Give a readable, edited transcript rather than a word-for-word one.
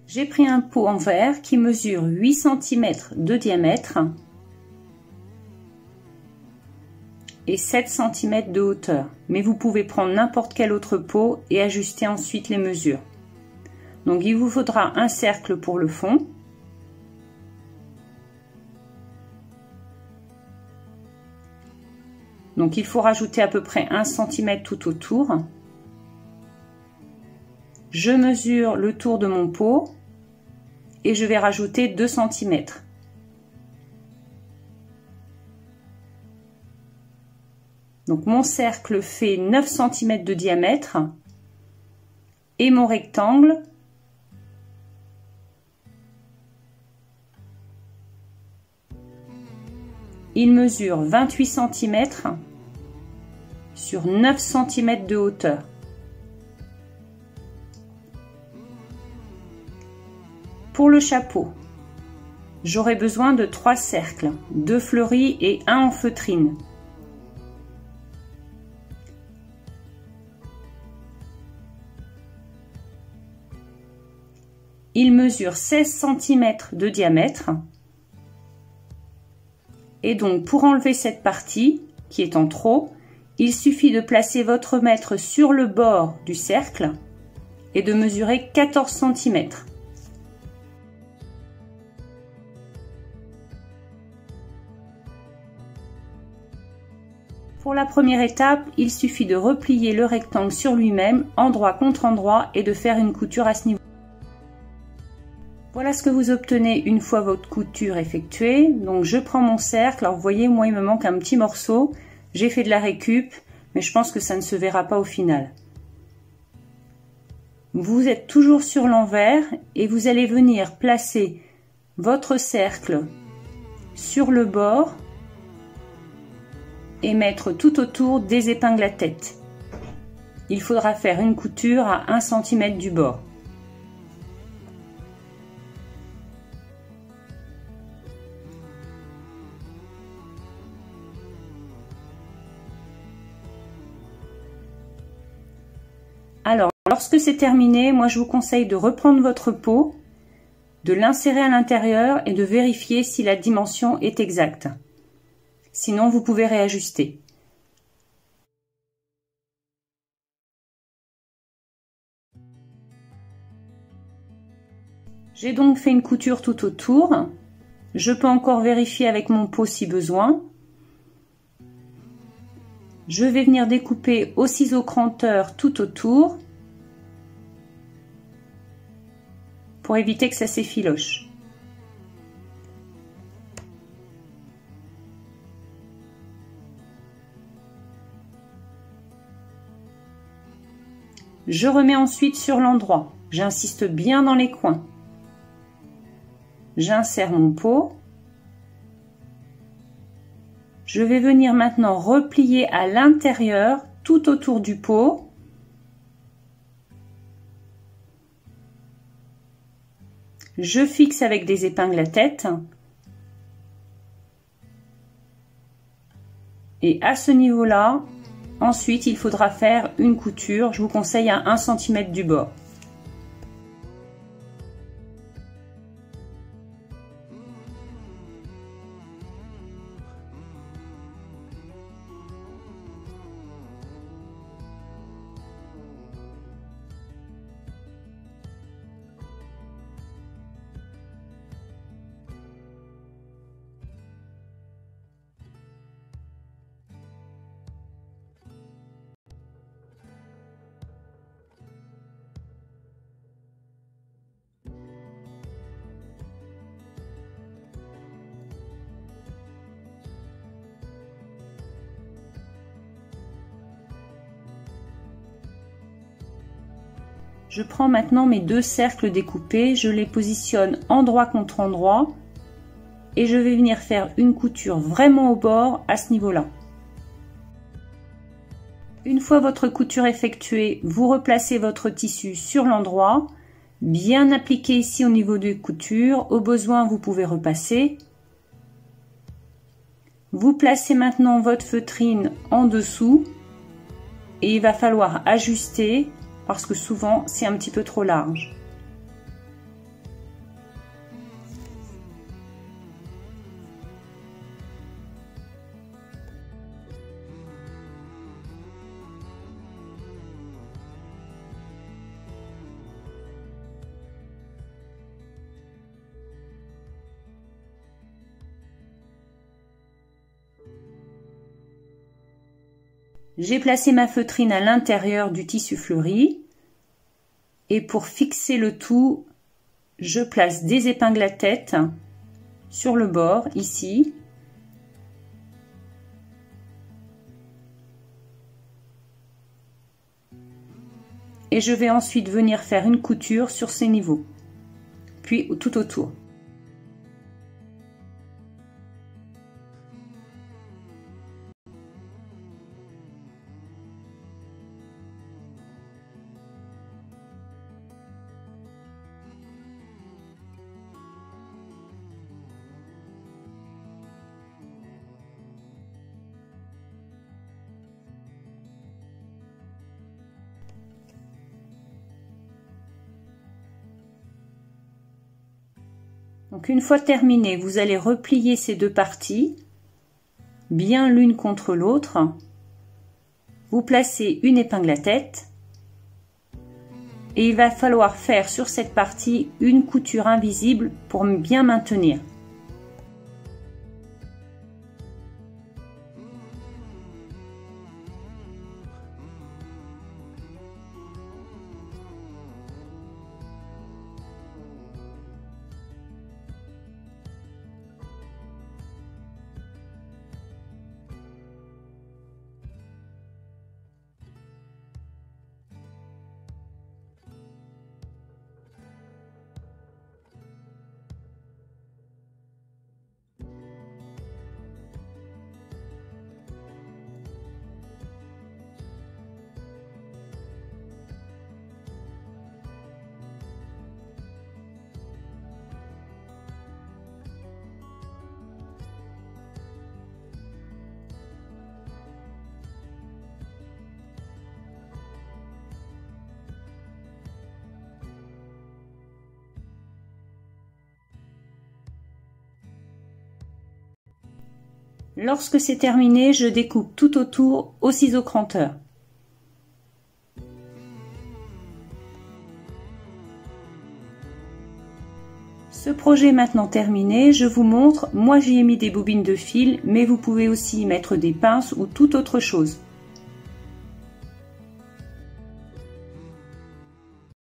J'ai pris un pot en verre qui mesure 8 cm de diamètre et 7 cm de hauteur. Mais vous pouvez prendre n'importe quel autre pot et ajuster ensuite les mesures. Donc il vous faudra un cercle pour le fond. Donc il faut rajouter à peu près 1 cm tout autour. Je mesure le tour de mon pot et je vais rajouter 2 cm. Donc mon cercle fait 9 cm de diamètre et mon rectangle il mesure 28 cm sur 9 cm de hauteur. Pour le chapeau, j'aurai besoin de 3 cercles, 2 fleuris et 1 en feutrine. Il mesure 16 cm de diamètre. Et donc pour enlever cette partie qui est en trop, il suffit de placer votre mètre sur le bord du cercle et de mesurer 14 cm. Pour la première étape, il suffit de replier le rectangle sur lui-même, endroit contre endroit, et de faire une couture à ce niveau. Voilà ce que vous obtenez une fois votre couture effectuée. Donc je prends mon cercle, alors vous voyez, moi il me manque un petit morceau. J'ai fait de la récup, mais je pense que ça ne se verra pas au final. Vous êtes toujours sur l'envers et vous allez venir placer votre cercle sur le bord et mettre tout autour des épingles à tête. Il faudra faire une couture à 1 cm du bord. Alors, lorsque c'est terminé, moi je vous conseille de reprendre votre pot, de l'insérer à l'intérieur et de vérifier si la dimension est exacte. Sinon, vous pouvez réajuster. J'ai donc fait une couture tout autour. Je peux encore vérifier avec mon pot si besoin. Je vais venir découper au ciseau cranteur tout autour pour éviter que ça s'effiloche. Je remets ensuite sur l'endroit. J'insiste bien dans les coins. J'insère mon pot. Je vais venir maintenant replier à l'intérieur tout autour du pot. Je fixe avec des épingles à tête. Et à ce niveau-là, ensuite il faudra faire une couture. Je vous conseille à 1 cm du bord. Je prends maintenant mes 2 cercles découpés, je les positionne endroit contre endroit et je vais venir faire une couture vraiment au bord à ce niveau-là. Une fois votre couture effectuée, vous replacez votre tissu sur l'endroit, bien appliqué ici au niveau des coutures. Au besoin, vous pouvez repasser. Vous placez maintenant votre feutrine en dessous et il va falloir ajuster parce que souvent c'est un petit peu trop large. J'ai placé ma feutrine à l'intérieur du tissu fleuri et pour fixer le tout, je place des épingles à tête sur le bord ici. Et je vais ensuite venir faire une couture sur ces niveaux, puis tout autour. Donc une fois terminé, vous allez replier ces deux parties, bien l'une contre l'autre. Vous placez une épingle à tête et il va falloir faire sur cette partie une couture invisible pour bien maintenir. Lorsque c'est terminé, je découpe tout autour au ciseau cranteur. Ce projet est maintenant terminé, je vous montre, moi j'y ai mis des bobines de fil, mais vous pouvez aussi y mettre des pinces ou toute autre chose.